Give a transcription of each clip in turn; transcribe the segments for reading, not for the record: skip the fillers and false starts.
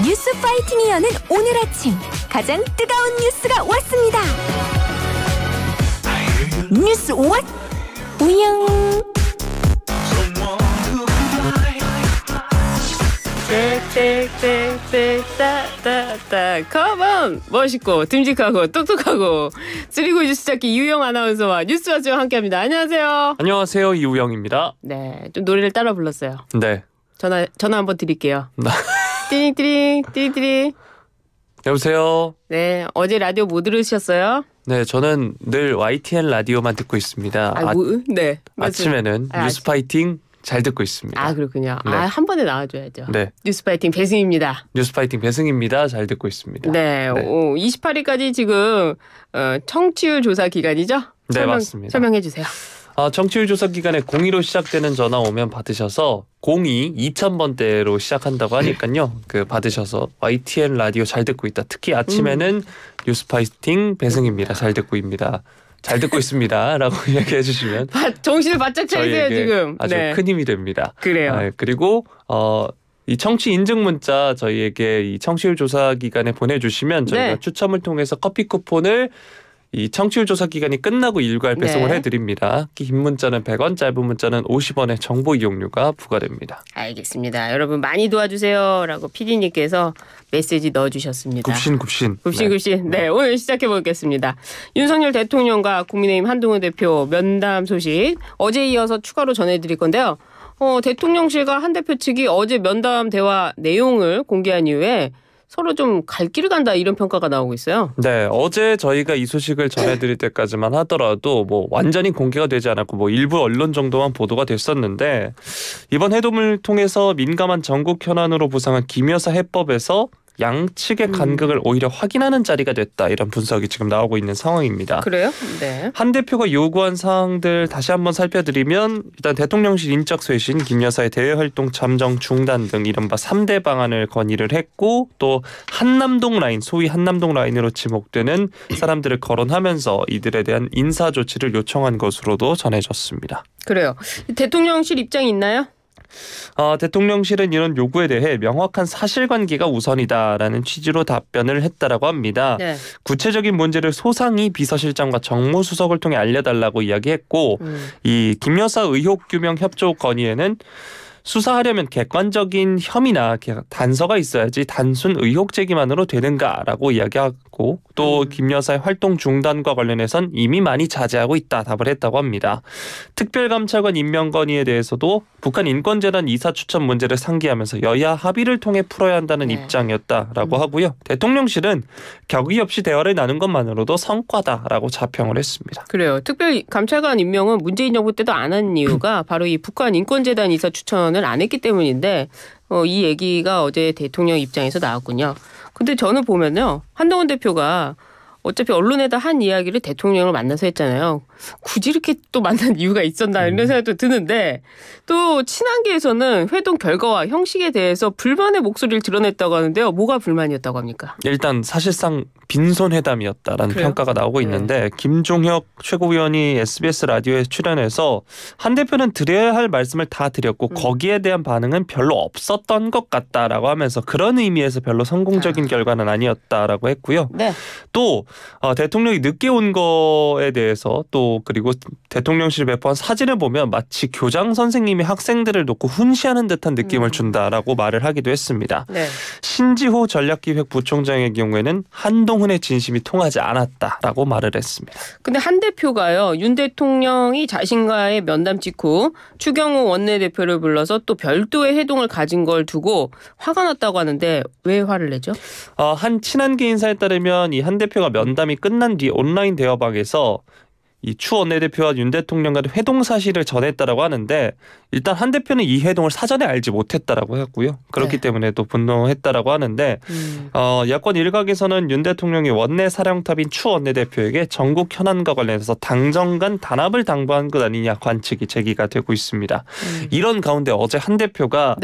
뉴스 파이팅이 여는 오늘 아침 가장 뜨거운 뉴스가 왔습니다. 뉴스 왓 우영. 땡땡땡땡따따따 컴온! 멋있고 듬직하고 똑똑하고 쓰리고 뉴스 찾기 이우영 아나운서와 뉴스와치와 함께합니다. 안녕하세요. 안녕하세요, 이우영입니다. 네, 좀 노래를 따라 불렀어요. 네. 전화 한번 드릴게요. 띠링띠링 띠링띠링. 여보세요. 네, 어제 라디오 뭐 들으셨어요? 네, 저는 늘 YTN 라디오만 듣고 있습니다. 네. 아침에는 뉴스 파이팅 잘 듣고 있습니다. 아, 그렇군요. 네. 한 번에 나와줘야죠. 네. 뉴스 파이팅 배승입니다. 뉴스 파이팅 배승입니다. 잘 듣고 있습니다. 네, 28일까지 지금 청취율 조사 기간이죠? 네, 맞습니다. 설명해 주세요. 청취율 조사 기간에 02로 시작되는 전화 오면 받으셔서 02 2000번대로 시작한다고 하니까요. 받으셔서 YTN 라디오 잘 듣고 있다. 특히 아침에는 뉴스 파이팅 배승입니다. 잘 듣고 있습니다. 잘 듣고 있습니다. 라고 이야기해 주시면 정신을 바짝 차리세요 지금. 아주 큰 힘이 됩니다. 그래요. 그리고 이 청취 인증 문자 저희에게 이 청취율 조사 기간에 보내주시면 저희가 추첨을 통해서 커피 쿠폰을 이 청취율 조사 기간이 끝나고 일괄 배송을 해드립니다. 긴 문자는 100원, 짧은 문자는 50원의 정보 이용료가 부과됩니다. 알겠습니다. 여러분 많이 도와주세요 라고 PD님께서 메시지 넣어주셨습니다. 굽신. 네, 오늘 시작해 보겠습니다. 윤석열 대통령과 국민의힘 한동훈 대표 면담 소식 어제 이어서 추가로 전해드릴 건데요. 대통령실과 한 대표 측이 어제 면담 대화 내용을 공개한 이후에 서로 좀 갈 길을 간다 이런 평가가 나오고 있어요. 네, 어제 저희가 이 소식을 전해드릴 때까지만 하더라도 완전히 공개가 되지 않았고 일부 언론 정도만 보도가 됐었는데 이번 회동을 통해서 민감한 전국 현안으로 부상한 김여사 해법에서 양측의 간극을 오히려 확인하는 자리가 됐다. 이런 분석이 지금 나오고 있는 상황입니다. 그래요? 네. 한 대표가 요구한 사항들 다시 한번 살펴드리면 일단 대통령실 인적 쇄신, 김 여사의 대외활동 잠정 중단 등 이른바 3대 방안을 건의를 했고 또 한남동 라인, 소위 한남동 라인으로 지목되는 사람들을 거론하면서 이들에 대한 인사 조치를 요청한 것으로도 전해졌습니다. 그래요. 대통령실 입장이 있나요? 대통령실은 이런 요구에 대해 명확한 사실관계가 우선이다라는 취지로 답변을 했다라고 합니다. 네. 구체적인 문제를 소상히 비서실장과 정무수석을 통해 알려달라고 이야기했고 이 김 여사 의혹 규명 협조 건의에는 수사하려면 객관적인 혐의나 단서가 있어야지 단순 의혹 제기만으로 되는가라고 이야기하고 또 김 여사의 활동 중단과 관련해선 이미 많이 자제하고 있다 답을 했다고 합니다. 특별감찰관 임명 건의에 대해서도 북한 인권재단 이사 추천 문제를 상기하면서 여야 합의를 통해 풀어야 한다는 입장이었다라고 하고요. 대통령실은 격의 없이 대화를 나눈 것만으로도 성과다라고 자평을 했습니다. 그래요. 특별감찰관 임명은 문재인 정부 때도 안 한 이유가 바로 이 북한 인권재단 이사 추천을 안 했기 때문인데 이 얘기가 어제 대통령 입장에서 나왔군요. 근데 저는 보면요. 한동훈 대표가 어차피 언론에다 한 이야기를 대통령을 만나서 했잖아요. 굳이 이렇게 또 만난 이유가 있었나 이런 생각도 드는데 또 친한계에서는 회동 결과와 형식에 대해서 불만의 목소리를 드러냈다고 하는데요. 뭐가 불만이었다고 합니까? 일단 사실상 빈손 회담이었다라는 평가가 나오고 있는데 김종혁 최고위원이 SBS 라디오에 출연해서 한 대표는 드려야 할 말씀을 다 드렸고 거기에 대한 반응은 별로 없었던 것 같다라고 하면서 그런 의미에서 별로 성공적인 결과는 아니었다라고 했고요. 네. 또 대통령이 늦게 온 거에 대해서 또 그리고 대통령실 배포한 사진을 보면 마치 교장 선생님이 학생들을 놓고 훈시하는 듯한 느낌을 준다라고 말을 하기도 했습니다. 네. 신지호 전략기획부총장의 경우에는 한동훈의 진심이 통하지 않았다라고 말을 했습니다. 근데 한 대표가요. 윤 대통령이 자신과의 면담 직후 추경호 원내대표를 불러서 또 별도의 회동을 가진 걸 두고 화가 났다고 하는데 왜 화를 내죠? 한 친한계 인사에 따르면 이 한 대표가 면담이 끝난 뒤 온라인 대화방에서 이 추 원내대표와 윤 대통령 간의 회동 사실을 전했다라고 하는데 일단 한 대표는 이 회동을 사전에 알지 못했다라고 했고요. 그렇기 때문에 또 분노했다라고 하는데 야권 일각에서는 윤 대통령이 원내 사령탑인 추 원내대표에게 전국 현안과 관련해서 당정 간 단합을 당부한 것 아니냐 관측이 제기가 되고 있습니다. 이런 가운데 어제 한 대표가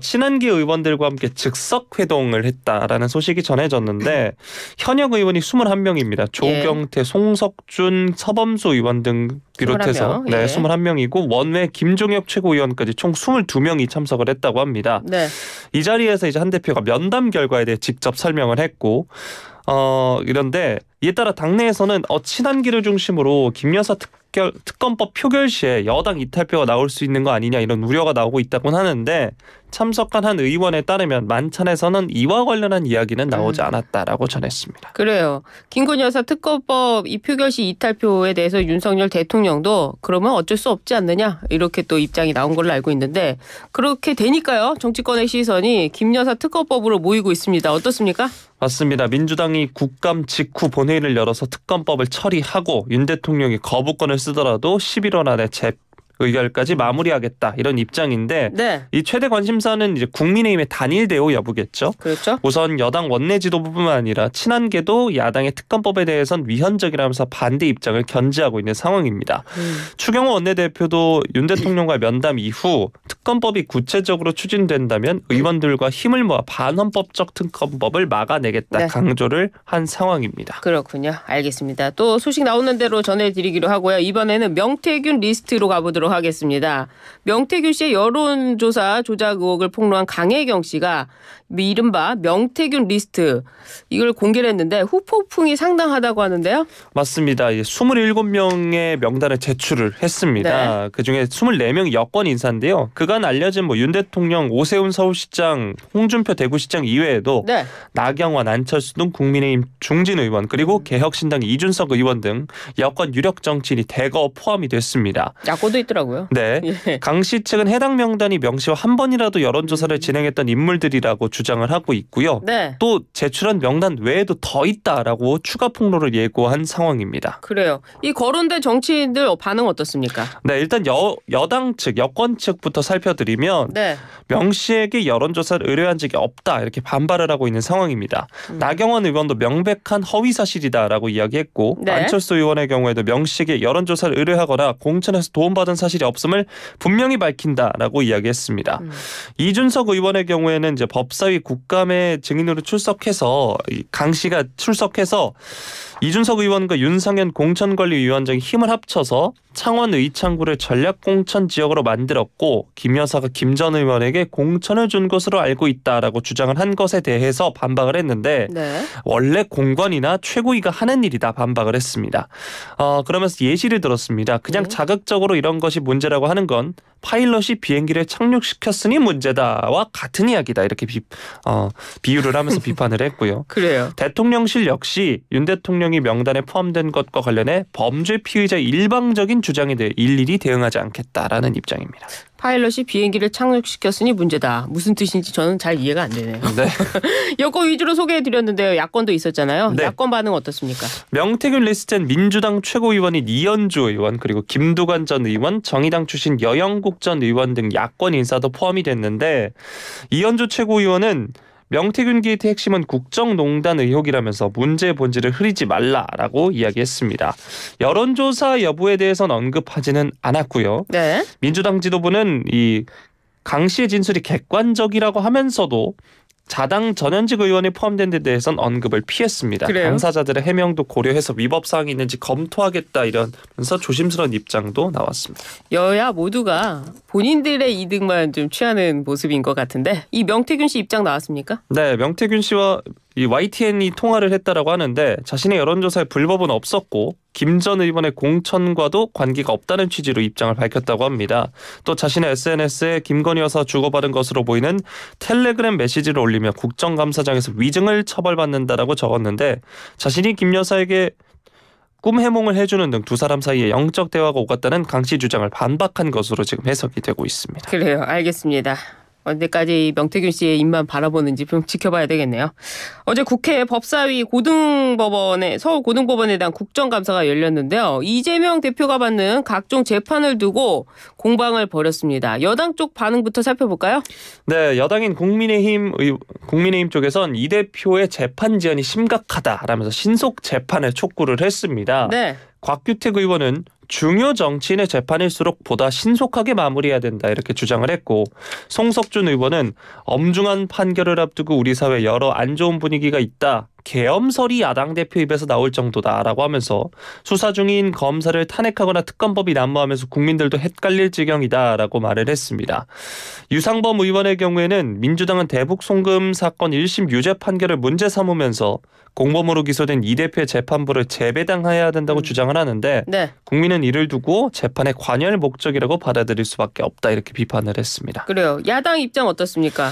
친한계 의원들과 함께 즉석 회동을 했다라는 소식이 전해졌는데 현역 의원이 21명입니다. 조경태, 송석준, 서범수 의원 등 비롯해서 21명이고 원외 김종혁 최고위원까지 총 22명이 참석을 했다고 합니다. 이 자리에서 이제 한 대표가 면담 결과에 대해 직접 설명을 했고 이런데 이에 따라 당내에서는 친한기를 중심으로 김 여사 특검법 표결 시에 여당 이탈표가 나올 수 있는 거 아니냐 이런 우려가 나오고 있다고는 하는데 참석한 한 의원에 따르면 만찬에서는 이와 관련한 이야기는 나오지 않았다라고 전했습니다. 그래요. 김건희 여사 특검법 이 표결 시 이탈표에 대해서 윤석열 대통령도 그러면 어쩔 수 없지 않느냐 이렇게 또 입장이 나온 걸로 알고 있는데 그렇게 되니까요. 정치권의 시선이 김 여사 특검법으로 모이고 있습니다. 어떻습니까? 맞습니다. 민주당이 국감 직후 본회의를 열어서 특검법을 처리하고 윤 대통령이 거부권을 쓰더라도 11월 안에 의결까지 마무리하겠다 이런 입장인데 네. 이 최대 관심사는 이제 국민의힘의 단일 대우 여부겠죠. 그렇죠. 우선 여당 원내 지도부뿐만 아니라 친한계도 야당의 특검법에 대해선 위헌적이라면서 반대 입장을 견지하고 있는 상황입니다. 추경호 원내대표도 윤 대통령과 면담 이후 특검법이 구체적으로 추진된다면 의원들과 힘을 모아 반헌법적 특검법을 막아내겠다 네. 강조를 한 상황입니다. 그렇군요. 알겠습니다. 또 소식 나오는 대로 전해드리기로 하고요. 이번에는 명태균 리스트로 가보도록 하겠습니다. 명태균 씨의 여론조사 조작 의혹을 폭로한 강혜경 씨가 이른바 명태균 리스트 이걸 공개를 했는데 후폭풍이 상당하다고 하는데요. 맞습니다. 27명의 명단을 제출을 했습니다. 네. 그중에 24명이 여권 인사인데요. 그간 알려진 윤 대통령, 오세훈 서울시장, 홍준표 대구시장 이외에도 네. 나경원, 안철수 등 국민의힘 중진 의원 그리고 개혁신당 이준석 의원 등 여권 유력 정치인이 대거 포함이 됐습니다. 야권도 있더라고요. 네. 예. 강 씨 측은 해당 명단이 명시와 한 번이라도 여론조사를 진행했던 인물들이라고 주장을 하고 있고요. 네. 또 제출한 명단 외에도 더 있다라고 추가 폭로를 예고한 상황입니다. 그래요. 이 거론된 정치인들 반응 어떻습니까? 네, 일단 여당 측, 여권 측부터 살펴드리면 네. 명 씨에게 여론조사를 의뢰한 적이 없다 이렇게 반발을 하고 있는 상황입니다. 나경원 의원도 명백한 허위 사실이다라고 이야기했고 네. 안철수 의원의 경우에도 명 씨에게 여론조사를 의뢰하거나 공천에서 도움받은 사실이 없음을 분명히 밝힌다라고 이야기했습니다. 이준석 의원의 경우에는 이제 법사위 국감의 증인으로 출석해서 강 씨가 출석해서 이준석 의원과 윤상현 공천관리위원장이 힘을 합쳐서 창원 의창구를 전략공천 지역으로 만들었고 김 여사가 김 전 의원에게 공천을 준 것으로 알고 있다라고 주장을 한 것에 대해서 반박을 했는데 네. 원래 공관이나 최고위가 하는 일이다 반박을 했습니다. 그러면서 예시를 들었습니다. 그냥 자극적으로 이런 것이 문제라고 하는 건 파일럿이 비행기를 착륙시켰으니 문제다와 같은 이야기다 이렇게 비유를 하면서 비판을 했고요. 그래요. 대통령실 역시 윤 대통령이 명단에 포함된 것과 관련해 범죄 피의자 일방적인 주장에 대해 일일이 대응하지 않겠다라는 입장입니다. 파일럿이 비행기를 착륙시켰으니 문제다. 무슨 뜻인지 저는 잘 이해가 안 되네요. 네. 여권 위주로 소개해드렸는데요. 야권도 있었잖아요. 네. 야권 반응 어떻습니까? 명태균 리스트엔 민주당 최고위원인 이현주 의원 그리고 김두관 전 의원, 정의당 출신 여영국 전 의원 등 야권 인사도 포함이 됐는데 이현주 최고위원은 명태균 게이트 핵심은 국정농단 의혹이라면서 문제의 본질을 흐리지 말라라고 이야기했습니다. 여론조사 여부에 대해서는 언급하지는 않았고요. 네. 민주당 지도부는 이 강 씨의 진술이 객관적이라고 하면서도 자당 전현직 의원이 포함된 데 대해서는 언급을 피했습니다. 그래요? 당사자들의 해명도 고려해서 위법 사항이 있는지 검토하겠다 이러면서 조심스러운 입장도 나왔습니다. 여야 모두가 본인들의 이득만 좀 취하는 모습인 것 같은데 이 명태균 씨 입장 나왔습니까? 네, 명태균 씨와 이 YTN이 통화를 했다라고 하는데 자신의 여론조사에 불법은 없었고 김 전 의원의 공천과도 관계가 없다는 취지로 입장을 밝혔다고 합니다. 또 자신의 SNS에 김건희 여사 주고받은 것으로 보이는 텔레그램 메시지를 올리며 국정감사장에서 위증을 처벌받는다라고 적었는데 자신이 김 여사에게 꿈 해몽을 해주는 등 두 사람 사이에 영적 대화가 오갔다는 강 씨 주장을 반박한 것으로 지금 해석이 되고 있습니다. 그래요. 알겠습니다. 언제까지 명태균 씨의 입만 바라보는지 좀 지켜봐야 되겠네요. 어제 국회 법사위 서울 고등법원에 대한 국정감사가 열렸는데요. 이재명 대표가 받는 각종 재판을 두고 공방을 벌였습니다. 여당 쪽 반응부터 살펴볼까요? 네, 여당인 국민의힘 쪽에선 이 대표의 재판 지연이 심각하다라면서 신속 재판을 촉구를 했습니다. 네. 곽규택 의원은 중요 정치인의 재판일수록 보다 신속하게 마무리해야 된다 이렇게 주장을 했고 송석준 의원은 엄중한 판결을 앞두고 우리 사회에 여러 안 좋은 분위기가 있다. 계엄설이 야당 대표 입에서 나올 정도다라고 하면서 수사 중인 검사를 탄핵하거나 특검법이 난무하면서 국민들도 헷갈릴 지경이다라고 말을 했습니다. 유상범 의원의 경우에는 민주당은 대북 송금 사건 1심 유죄 판결을 문제 삼으면서 공범으로 기소된 이 대표의 재판부를 재배당해야 된다고 주장을 하는데 네. 국민은 이를 두고 재판에 관여할 목적이라고 받아들일 수밖에 없다 이렇게 비판을 했습니다. 그래요. 야당 입장 어떻습니까?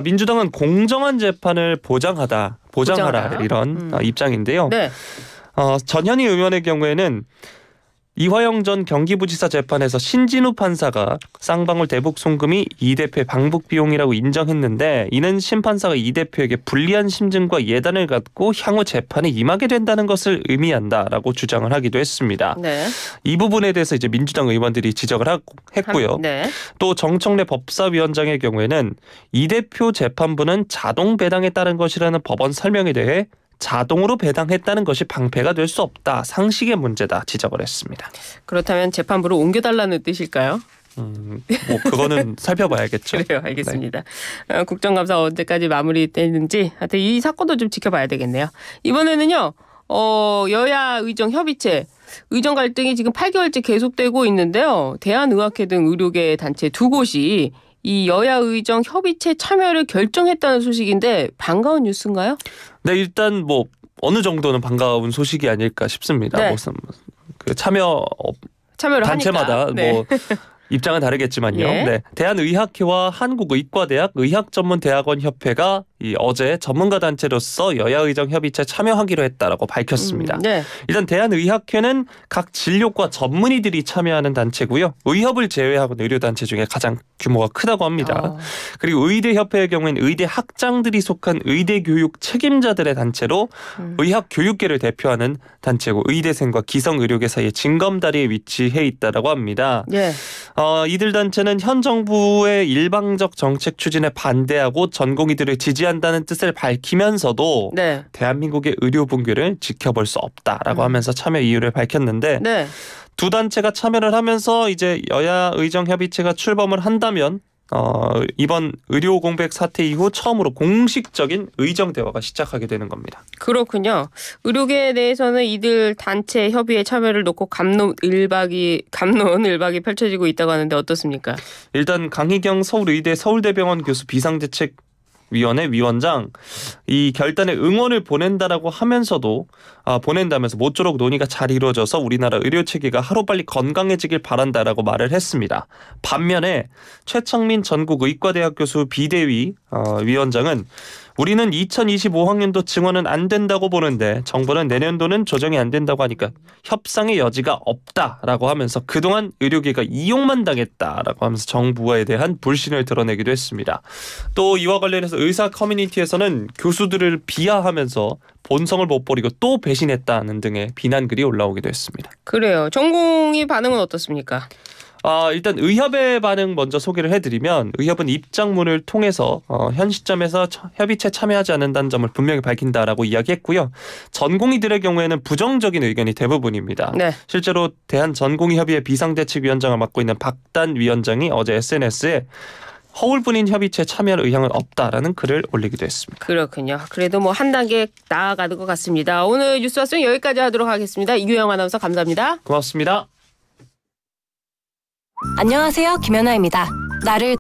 민주당은 공정한 재판을 보장하라 이런 입장인데요. 네. 전현희 의원의 경우에는 이화영 전 경기부지사 재판에서 신진우 판사가 쌍방울 대북 송금이 이 대표의 방북 비용이라고 인정했는데 이는 신 판사가 이 대표에게 불리한 심증과 예단을 갖고 향후 재판에 임하게 된다는 것을 의미한다라고 주장을 하기도 했습니다. 네. 이 부분에 대해서 이제 민주당 의원들이 지적을 했고요. 네. 또 정청래 법사위원장의 경우에는 이 대표 재판부는 자동 배당에 따른 것이라는 법원 설명에 대해 자동으로 배당했다는 것이 방패가 될 수 없다. 상식의 문제다 지적을 했습니다. 그렇다면 재판부로 옮겨달라는 뜻일까요? 뭐 그거는 살펴봐야겠죠. 그래요. 알겠습니다. 국정감사 언제까지 마무리되는지 하여튼 이 사건도 좀 지켜봐야 되겠네요. 이번에는요. 여야 의정 협의체 의정 갈등이 지금 8개월째 계속되고 있는데요. 대한의학회 등 의료계 단체 두 곳이 이 여야 의정 협의체 참여를 결정했다는 소식인데 반가운 뉴스인가요? 네, 일단 뭐 어느 정도는 반가운 소식이 아닐까 싶습니다. 네. 그 참여를 단체마다 하니까. 네. 뭐 입장은 다르겠지만요. 예. 네, 대한의학회와 한국의과대학 의학전문대학원협회가 어제 전문가 단체로서 여야의정 협의체 참여하기로 했다라고 밝혔습니다. 네. 일단 대한의학회는 각 진료과 전문의들이 참여하는 단체고요. 의협을 제외하고는 의료단체 중에 가장 규모가 크다고 합니다. 그리고 의대협회의 경우에는 의대 학장들이 속한 의대교육 책임자들의 단체로 의학교육계를 대표하는 단체고 의대생과 기성의료계 사이에 징검다리에 위치해 있다라고 합니다. 예. 이들 단체는 현 정부의 일방적 정책 추진에 반대하고 전공의들을 지지한다는 뜻을 밝히면서도 네. 대한민국의 의료 붕괴를 지켜볼 수 없다라고 하면서 참여 이유를 밝혔는데 네. 두 단체가 참여를 하면서 이제 여야 의정 협의체가 출범을 한다면 이번 의료 공백 사태 이후 처음으로 공식적인 의정 대화가 시작하게 되는 겁니다. 그렇군요. 의료계 내에서는 이들 단체 협의에 참여를 놓고 갑론 일박이 펼쳐지고 있다고 하는데 어떻습니까? 일단 강희경 서울의대 서울대병원 교수 비상대책위원회 위원장 이 결단에 응원을 보낸다면서 모쪼록 논의가 잘 이루어져서 우리나라 의료체계가 하루빨리 건강해지길 바란다라고 말을 했습니다. 반면에 최창민 전국의과대학 교수 비대위 위원장은 우리는 2025학년도 증원은 안 된다고 보는데 정부는 내년도는 조정이 안 된다고 하니까 협상의 여지가 없다라고 하면서 그동안 의료계가 이용만 당했다라고 하면서 정부에 대한 불신을 드러내기도 했습니다. 또 이와 관련해서 의사 커뮤니티에서는 교수들을 비하하면서 본성을 못 버리고 또 배신했다는 등의 비난글이 올라오기도 했습니다. 그래요. 전공의 반응은 어떻습니까? 일단 의협의 반응 먼저 소개를 해드리면 의협은 입장문을 통해서 현 시점에서 협의체 참여하지 않는다는 점을 분명히 밝힌다라고 이야기했고요. 전공의들의 경우에는 부정적인 의견이 대부분입니다. 네. 실제로 대한전공의협의회 비상대책위원장을 맡고 있는 박단 위원장이 어제 SNS에 허울뿐인 협의체 참여할 의향은 없다라는 글을 올리기도 했습니다. 그렇군요. 그래도 뭐 한 단계 나아가는 것 같습니다. 오늘 뉴스 화성 여기까지 하도록 하겠습니다. 이규영 아나운서 감사합니다. 고맙습니다. 안녕하세요, 김연아입니다. 나를